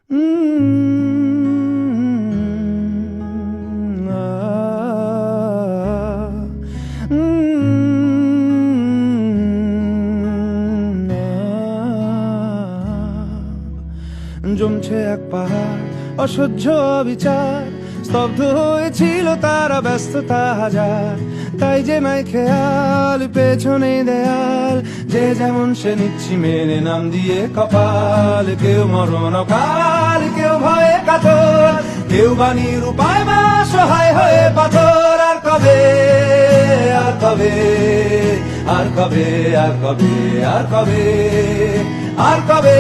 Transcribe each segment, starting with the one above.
জমছে এক পাহাড় অসহ্য বিচার, স্তব্ধ হয়েছিল তারা ব্যস্ততা হাজার। তাই যে নাই খেয়াল পেছনে দেয়াল, যে যেমন সে নিচ্ছি মেনে নাম দিয়ে কপাল। কেউ মরণ কাল, কেউ ভয়ে কাতর, কেউ বাণীর উপায় মা সহায় হয়ে পাথর। আর কবে, আর কবে, আর কবে, আর কবে, আর কবে, আর কবে,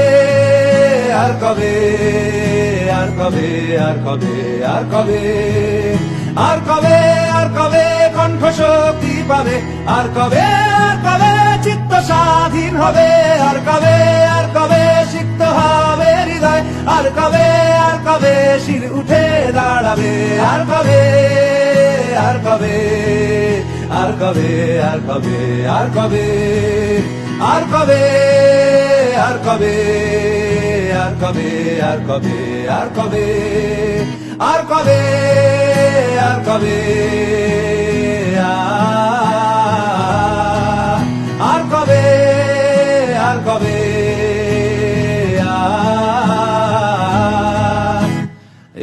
আর কবে, আর কবে, আর কবে, আর কবে, আর কবে, আর কবে কণ্ঠ শক্তি পাবে, আর কবে, আর কবে চিত্ত স্বাধীন হবে, আর কবে, আর কবে সিক্ত হবে হৃদয়, আর কবে, আর কবে শির উঠে দাঁড়াবে, আর কবে, আর কবে, আর কবে, আর কবে, আর কবে, আর কবে, আর কবে, আর কবে, আর কবে, আর কবে, আর কবে, আর কবে, আর কবে, আর কবে,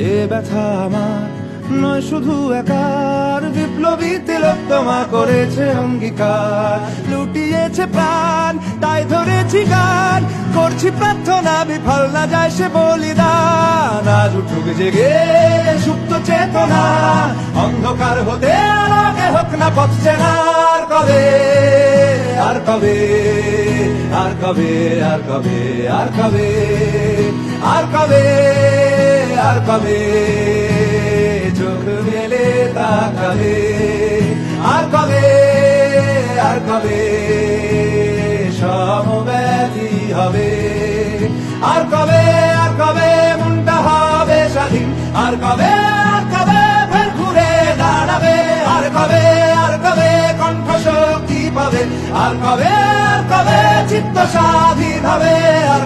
এ ব্যথা আমার নয় শুধু একার, বিপ্লবী তিলোত্তমা করেছে অঙ্গীকার। লুটিয়েছে প্রাণ তাই ধরেছি গান, করছি প্রার্থনা বিফল না যায় সে বলিদান। আজ উঠুক জেগে সুপ্ত চেতনা, অন্ধকার হতে আলোকে হোক না পথ চেনা। আর কবে, আর কবে, আর কবে, আর কবে, আর কবে, আর কবে, আর কবে চোখ মেলে তাকাবে, আর কবে, আর কবে সমব্যথী হবে, আর কবে, আর কবে মনটা হবে স্বাধীন, আর কবে, আর কবে ফের ঘুরে দাঁড়াবে, আর কবে, আর কবে কণ্ঠ শক্তি পাবে, আর কবে, আর কবে চিত্ত স্বাধীন হবে, আর